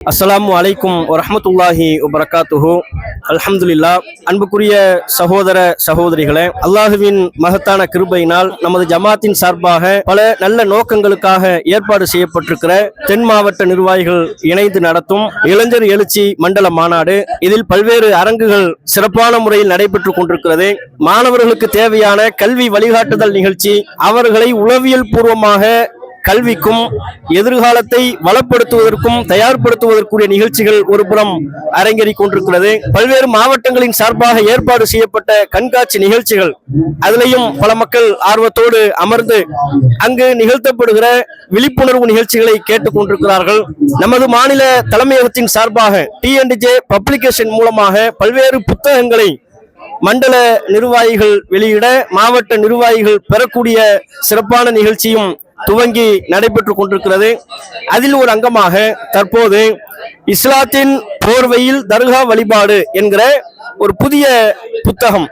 அஸ்ஸலாமு அலைக்கும் வரஹ்மத்துல்லாஹி வபரகாத்துஹு. அல்ஹம்துலில்லாஹ். அன்புக்குரிய சகோதர சகோதரிகளே, அல்லாஹுவின் மகத்தான கிருபையினால் நமது ஜமாத்தின் சார்பாக பல நல்ல நோக்கங்களுக்காக ஏற்பாடு செய்யப்பட்டிருக்கிற தென் மாவட்ட நிர்வாகிகள் இணைந்து நடத்தும் இளைஞர் எழுச்சி மண்டல மாநாடு, இதில் பல்வேறு அரங்குகள் சிறப்பான முறையில் நடைபெற்றுக் கொண்டிருக்கிறது. மாணவர்களுக்கு தேவையான கல்வி வழிகாட்டுதல் நிகழ்ச்சி, அவர்களை உளவியல் பூர்வமாக கல்விக்கும் எதிர்காலத்தை வளப்படுத்துவதற்கும் தயார்படுத்துவதற்குரிய நிகழ்ச்சிகள் ஒருபுறம் அரங்கேறிக் கொண்டிருக்கிறது. பல்வேறு மாவட்டங்களின் சார்பாக ஏற்பாடு செய்யப்பட்ட கண்காட்சி நிகழ்ச்சிகள், அதிலையும் பல மக்கள் ஆர்வத்தோடு அமர்ந்து அங்கு நிகழ்த்தப்படுகிற விழிப்புணர்வு நிகழ்ச்சிகளை கேட்டுக் கொண்டிருக்கிறார்கள். நமது மாநில தலைமையகத்தின் சார்பாக TNDJ பப்ளிகேஷன் மூலமாக பல்வேறு புத்தகங்களை மண்டல நிர்வாகிகள் வெளியிட, மாவட்ட நிர்வாகிகள் பெறக்கூடிய சிறப்பான நிகழ்ச்சியும் துவங்கி நடைபெற்றுக் கொண்டிருக்கிறது. அதில் ஒரு அங்கமாக தற்போது இஸ்லாத்தின் போர்வையில் தர்கா வழிபாடு என்கிற ஒரு புதிய புத்தகம்,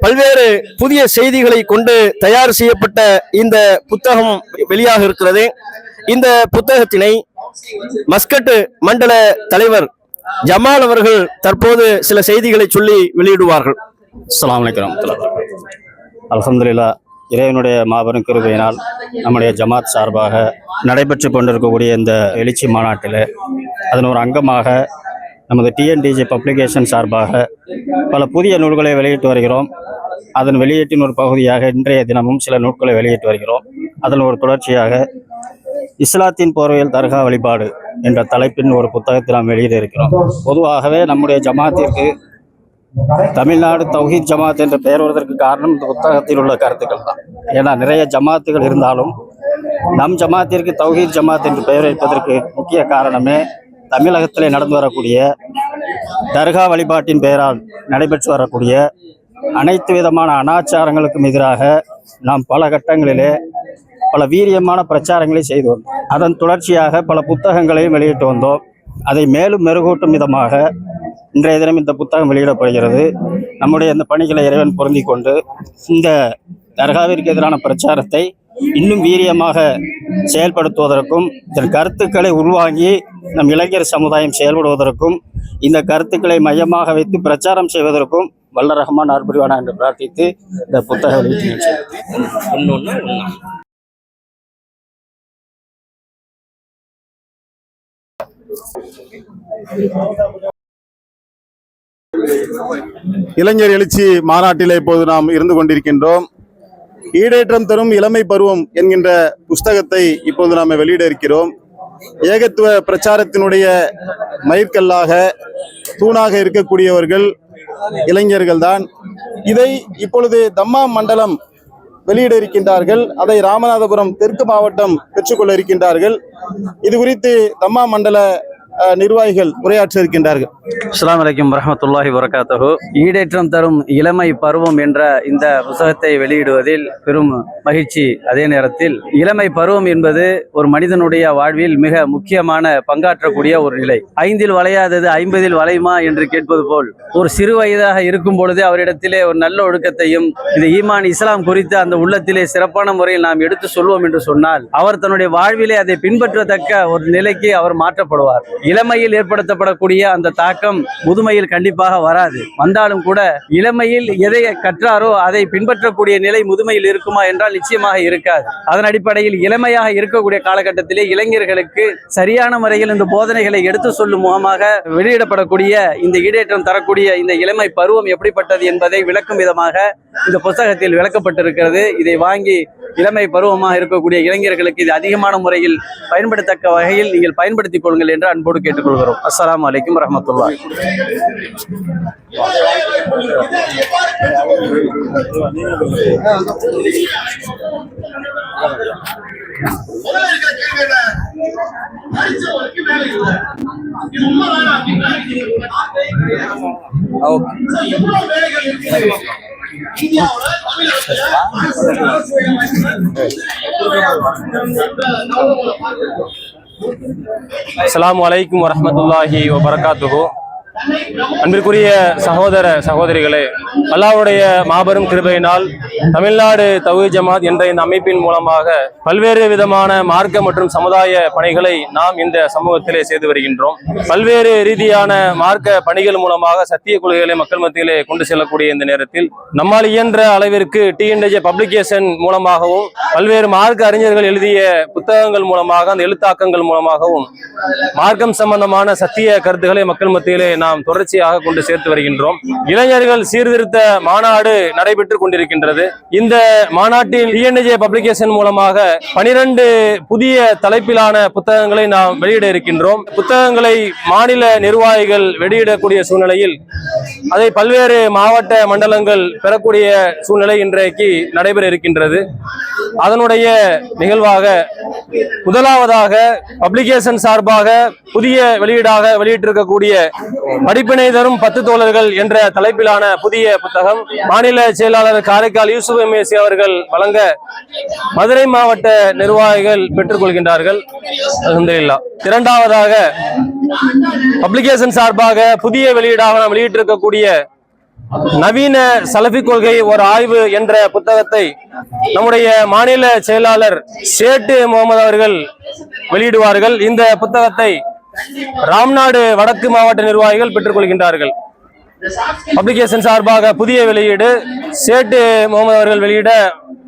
பல்வேறு புதிய செய்திகளை கொண்டு தயார் செய்யப்பட்ட இந்த புத்தகம் வெளியாக இருக்கிறது. இந்த புத்தகத்தினை மஸ்கட் மண்டல தலைவர் ஜமால் அவர்கள் தற்போது சில செய்திகளை சொல்லி வெளியிடுவார்கள். அஸ்ஸலாமு அலைக்கும் வரஹ்மத்துல்லாஹி வபரகாத்துஹு. அல்ஹம்துலில்லாஹ். இறைவனுடைய மாபெரும் கிருபையினால் நம்முடைய ஜமாத் சார்பாக நடைபெற்று கொண்டிருக்கக்கூடிய இந்த எழுச்சி மாநாட்டில் அதன் ஒரு அங்கமாக நமது TNDJ பப்ளிகேஷன் சார்பாக பல புதிய நூல்களை வெளியிட்டு வருகிறோம். அதன் வெளியீட்டின் ஒரு பகுதியாக இன்றைய தினமும் சில நூல்களை வெளியிட்டு வருகிறோம். அதன் ஒரு தொடர்ச்சியாக இஸ்லாத்தின் போர்வையில் தர்கா வழிபாடு என்ற தலைப்பின் ஒரு புத்தகத்தை நாம் வெளியிட இருக்கிறோம். பொதுவாகவே நம்முடைய ஜமாத்திற்கு தமிழ்நாடு தௌஹீத் ஜமாத் என்ற பெயர் வருவதற்கு காரணம் இந்த புத்தகத்தில் உள்ள கருத்துக்கள் தான். ஏன்னா நிறைய ஜமாத்துகள் இருந்தாலும் நம் ஜமாத்திற்கு தௌஹீத் ஜமாத் என்று பெயர் வைப்பதற்கு முக்கிய காரணமே தமிழகத்திலே நடந்து வரக்கூடிய தர்கா வழிபாட்டின் பெயரால் நடைபெற்று வரக்கூடிய அனைத்து விதமான அனாச்சாரங்களுக்கும் எதிராக நாம் பல கட்டங்களிலே பல வீரியமான பிரச்சாரங்களை செய்து வந்தோம். அதன் தொடர்ச்சியாக பல புத்தகங்களையும் வெளியிட்டு வந்தோம். அதை மேலும் மெருகூட்டும் விதமாக இன்றைய தினம் இந்த புத்தகம் வெளியிடப்படுகிறது. நம்முடைய இந்த பணிகளை இறைவன் பொருந்தி கொண்டு இந்த தர்காவிற்கு எதிரான பிரச்சாரத்தை இன்னும் வீரியமாக செயல்படுத்துவதற்கும் இதன் கருத்துக்களை உள்வாங்கி நம் இளைஞர் சமுதாயம் செயல்படுவதற்கும் இந்த கருத்துக்களை மையமாக வைத்து பிரச்சாரம் செய்வதற்கும் வல்ல ரஹ்மான் அருள்புரிவானா என்று பிரார்த்தித்து இந்த புத்தக வெளியீட்டு இளைஞர் எழுச்சி மாநாட்டிலே இப்போது நாம் இருந்து கொண்டிருக்கின்றோம். ஈடேற்றம் தரும் இளமை பருவம் என்கின்ற புஸ்தகத்தை இப்போது நாம் வெளியிட இருக்கிறோம். ஏகத்துவ பிரச்சாரத்தினுடைய மயிர்கல்லாக தூணாக இருக்கக்கூடியவர்கள் இளைஞர்கள் தான். இதை இப்பொழுது தம்மாம் மண்டலம் வெளியிட இருக்கின்றார்கள். அதை ராமநாதபுரம் தெற்கு மாவட்டம் பெற்றுக்கொள்ள இருக்கின்றார்கள். இது குறித்து தம்மாம் மண்டல நிர்வாகிகள் உரையாற்ற இருக்கின்றார்கள். அஸ்ஸலாமு அலைக்கும் வரஹ்மத்துல்லாஹி வபரகாத்துஹு. ஈடேற்றம் தரும் இளமை பருவம் என்ற இந்த புத்தகத்தை வெளியிடுவதில் பெரும் மகிழ்ச்சி. அதே நேரத்தில் இளமை பருவம் என்பது ஒரு மனிதனுடைய வாழ்வில் மிக முக்கியமான பங்காற்றக்கூடிய ஒரு நிலை. 5இல் வளையாதது 50இல் வளையுமா என்று கேட்பது போல், ஒரு சிறு வயதாக இருக்கும் பொழுதே அவரிடத்திலே ஒரு நல்ல ஒழுக்கத்தையும் இந்த ஈமான் இஸ்லாம் குறித்து அந்த உள்ளத்திலே சிறப்பான முறையில் நாம் எடுத்து சொல்வோம் என்று சொன்னால் அவர் தன்னுடைய வாழ்விலே அதை பின்பற்றத்தக்க ஒரு நிலைக்கு அவர் மாற்றப்படுவார். இளமையில் ஏற்படுத்தப்படக்கூடிய அந்த தாக்கம் முதுமையில் கண்டிப்பாக வராது. வந்தாலும் கூட இளமையில் எதை கற்றாரோ அதை பின்பற்றக்கூடிய நிலை முதுமையில் இருக்குமா என்றால் நிச்சயமாக இருக்காது. அதன் அடிப்படையில் இளமையாக இருக்கக்கூடிய காலகட்டத்திலே இளைஞர்களுக்கு சரியான முறையில் இந்த போதனைகளை எடுத்து சொல்லும் முகமாக வெளியிடப்படக்கூடிய இந்த ஈடேற்றம் தரக்கூடிய இந்த இளமை பருவம் எப்படிப்பட்டது என்பதை விளக்கும் விதமாக இந்த புத்தகத்தில் விளக்கப்பட்டிருக்கிறது. இதை வாங்கி இளமை பருவமாக இருக்கக்கூடிய இளைஞர்களுக்கு இது அதிகமான முறையில் பயன்படுத்தக்க வகையில் நீங்கள் பயன்படுத்திக் கொள்ளுங்கள் என்று அன்போடு கேட்டுக்கொள்கிறோம். அஸ்ஸலாமு அலைக்கும் வரஹ்மத்துல்லாஹி. அஸ்ஸலாமு அலைக்கும் வரஹ்மத்துல்லாஹி வபரகாத்துஹு. அன்பிற்குரிய சகோதர சகோதரிகளே, அல்லாஹ்வுடைய மாபெரும் கிருபையினால் தமிழ்நாடு தௌஹீத் ஜமாத் என்ற இந்த அமைப்பின் மூலமாக பல்வேறு விதமான மார்க்க மற்றும் சமுதாய பணிகளை நாம் இந்த சமூகத்திலே செய்து வருகின்றோம். பல்வேறு ரீதியான மார்க்க பணிகள் மூலமாக சத்திய கொள்கைகளை மக்கள் மத்தியிலே கொண்டு செல்லக்கூடிய இந்த நேரத்தில் நம்மால் இயன்ற அளவிற்கு டிஎன்ஏஜே பப்ளிகேஷன் மூலமாகவும் பல்வேறு மார்க்க அறிஞர்கள் எழுதிய புத்தகங்கள் மூலமாக அந்த எழுத்தாக்கங்கள் மூலமாகவும் மார்க்கம் சம்பந்தமான சத்திய கருத்துக்களை மக்கள் மத்தியிலே நாம் தொடர்ச்சியாக கொண்டு சேர்த்து வருகின்றோம். இளைஞர்கள் சீர்திருத்த மாநாடு நடைபெற்றுக் கொண்டிருக்கின்றது. இந்த மாநாட்டில் டிஎன்ஏஜே பப்ளிகேஷன் மூலமாக 12 புதிய தலைப்பிலான புத்தகங்களை நாம் வெளியிட இருக்கின்றோம். புத்தகங்களை மாநில நிர்வாகிகள் வெளியிடக்கூடிய சூழ்நிலையில் அதை பல்வேறு மாவட்ட மண்டலங்கள் பெறக்கூடிய சூழ்நிலை இன்றைக்கு நடைபெற இருக்கின்றது. அதனுடைய நிகழ்வாக முதலாவதாக பப்ளிகேஷன் சார்பாக புதிய வெளியீடாக வெளியிட்டிருக்கக்கூடிய படிப்பினை தரும் 10 தோழர்கள் என்ற தலைப்பிலான புதிய புத்தகம் மாநில செயலாளர் காரைக்கால் யூசுப் எம்ஏசி அவர்கள் வழங்க மதுரை மாவட்ட நிர்வாகிகள் பெற்றுக் கொள்கின்றார்கள். அல்ஹம்துலில்லாஹ். இரண்டாவதாக பப்ளிகேஷன் சார்பாக புதிய வெளியீடாக நாம் வெளியிட்டிருக்கக்கூடிய நவீன சலஃபி கொள்கை ஒரு ஆய்வு என்ற புத்தகத்தை நம்முடைய மாநில செயலாளர் சேட்டு முகமது அவர்கள் வெளியிடுவார்கள். இந்த புத்தகத்தை ராம்நாடு வடக்கு மாவட்ட நிர்வாகிகள் பெற்றுக் கொள்கின்றார்கள். பப்ளிகேஷன் சார்பாக புதிய வெளியீடு சேட்டு முகமது அவர்கள் வெளியிட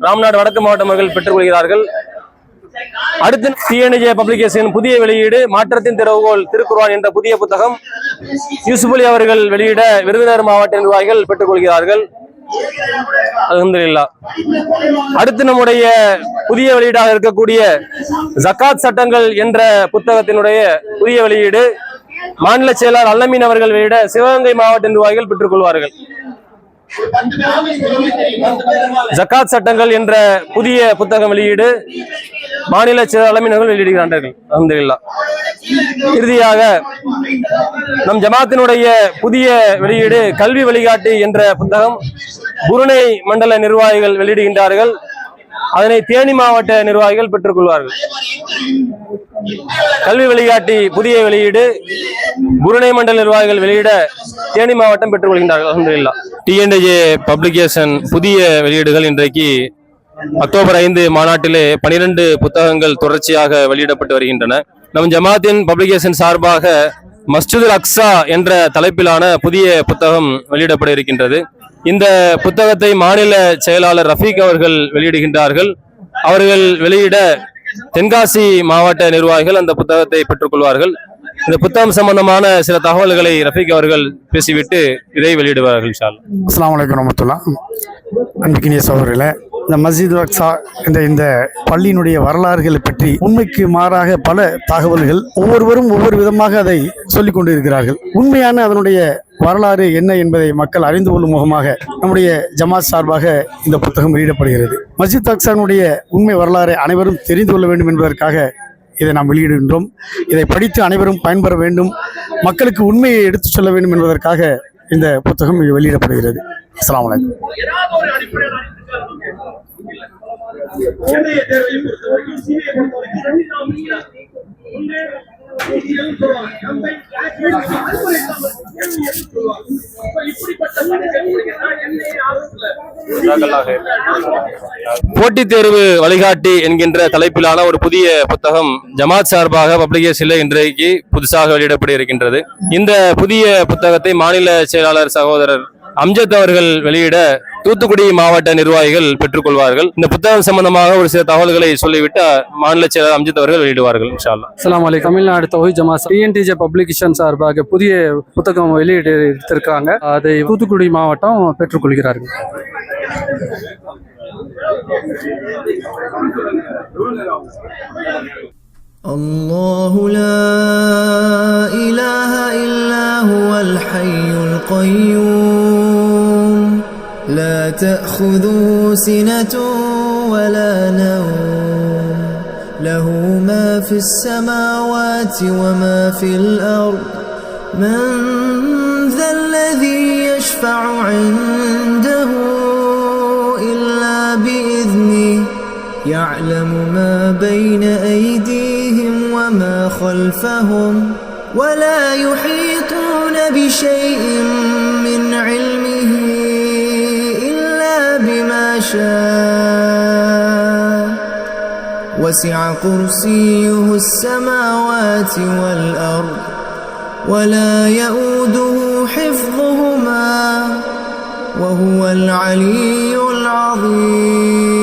ராம்நாடு வடக்கு மாவட்ட அவர்கள் பெற்றுக் கொள்கிறார்கள். அடுத்து டிஎன்ஏஜே பப்ளிகேஷன் புதிய வெளியீடு மாற்றத்தின் திறவுகோல் திருக்குர்ஆன் என்ற புதிய புத்தகம் யூசுப் அலி அவர்கள் வெளியிட விருதுநகர் மாவட்ட நிர்வாகிகள் பெற்றுக் கொள்கிறார்கள். அல்ஹம்துலில்லாஹ். அடுத்து நம்முடைய புதிய வெளியீடாக இருக்கக்கூடிய ஜகாத் சட்டங்கள் என்ற புத்தகத்தினுடைய புதிய வெளியீடு மாநில செயலாளர் அல்லமீன் அவர்கள் வெளியிட சிவகங்கை மாவட்ட நிர்வாகிகள் பெற்றுக் கொள்வார்கள். ஜகாத் சட்டங்கள் என்ற புதிய புத்தகம் வெளியீடு மாநில செயலாளர் அல்லமீன் அவர்கள் வெளியிடுகிறார்கள். அல்ஹம்துலில்லாஹ். இறுதியாக நம் ஜமாத்தினுடைய புதிய வெளியீடு கல்வி வழிகாட்டி என்ற புத்தகம் புருணை மண்டல நிர்வாகிகள் வெளியிடுகின்றார்கள். அதனை தேனி மாவட்ட நிர்வாகிகள் பெற்றுக் கொள்வார்கள். கல்வி வழிகாட்டி புதிய வெளியீடு புருணை மண்டல நிர்வாகிகள் வெளியிட தேனி மாவட்டம் பெற்றுக் கொள்கின்றார்கள். அல்ஹம்துலில்லாஹ். டிஎன்ஏஜே பப்ளிகேஷன் புதிய வெளியீடுகள் இன்றைக்கு அக்டோபர் 5 மாநாட்டிலே 12 புத்தகங்கள் தொடர்ச்சியாக வெளியிடப்பட்டு வருகின்றன. நம் ஜமாத்தின் பப்ளிகேஷன் சார்பாக மஸ்ஜிதுல் அக்ஸா என்ற தலைப்பிலான புதிய புத்தகம் வெளியிடப்பட இருக்கின்றது. இந்த புத்தகத்தை மாநில செயலாளர் ரஃபீக் அவர்கள் வெளியிடுகின்றார்கள். அவர்கள் வெளியிட தென்காசி மாவட்ட நிர்வாகிகள் அந்த புத்தகத்தை பெற்றுக் கொள்வார்கள். இந்த புத்தகம் சம்பந்தமான சில தகவல்களை ரஃபீக் அவர்கள் பேசிவிட்டு இதை வெளியிடுவார்கள். இன்ஷா அல்லாஹ். அஸ்ஸலாமு அலைக்கும் வரஹ்மத்துல்லாஹ். அன்பிக்கினிய சகோதரர்களே, இந்த மஸ்ஜித் அக்ஸா என்ற இந்த பள்ளியினுடைய வரலாறுகளை பற்றி உண்மைக்கு மாறாக பல தகவல்கள் ஒவ்வொருவரும் ஒவ்வொரு விதமாக அதை சொல்லிக் கொண்டு இருக்கிறார்கள். உண்மையான அதனுடைய வரலாறு என்ன என்பதை மக்கள் அறிந்து கொள்ளும் முகமாக நம்முடைய ஜமாத் சார்பாக இந்த புத்தகம் வெளியிடப்படுகிறது. மஸ்ஜித் அக்ஸானுடைய உண்மை வரலாறை அனைவரும் தெரிந்து கொள்ள வேண்டும் என்பதற்காக இதை நாம் வெளியிடுகின்றோம். இதை படித்து அனைவரும் பயன்பெற வேண்டும், மக்களுக்கு உண்மையை எடுத்துச் சொல்ல வேண்டும் என்பதற்காக இந்த புத்தகம் வெளியிடப்படுகிறது. அஸ்ஸலாமு அலைக்கும். போட்டித் தேர்வு வழிகாட்டி என்கின்ற தலைப்பிலான ஒரு புதிய புத்தகம் ஜமாத் சார்பாக பப்ளிகேஷன்ல இன்றைக்கு புதுசாக வெளியிடப்பட இருக்கின்றது. இந்த புதிய புத்தகத்தை மாநில செயலாளர் சகோதரர் அம்ஜத் அவர்கள் வெளியிட தூத்துக்குடி மாவட்ட நிர்வாகிகள் பெற்றுக் கொள்வார்கள். இந்த புத்தகம் சம்பந்தமாக ஒரு சில தகவல்களை சொல்லிவிட்டு மாநில செயலாளர் அம்ஜத் அவர்கள் வெளியிடுவார்கள். இன்ஷா அல்லாஹ். அஸ்ஸலாமு அலைக்கும். தமிழ்நாடு தௌஹீத் ஜமாத் டிஎன்ஏஜே பப்ளிகேஷன் சார்பாக புதிய புத்தகம் வெளியிட்டு எடுத்திருக்காங்க. அதை தூத்துக்குடி மாவட்டம் பெற்றுக்கொள்கிறார்கள். الله لا إله إلا هو الحي القيوم لا تأخذه سنة ولا نوم له ما في السماوات وما في الأرض من ذا الذي يشفع عنده إلا بإذنه يعلم ما بين أيديهم وما خلفهم ولا يحيطون يحيطون بشيء من علمه إلا بما شاء وسع كرسيه السماوات والأرض ولا يؤوده حفظهما وهو العلي العظيم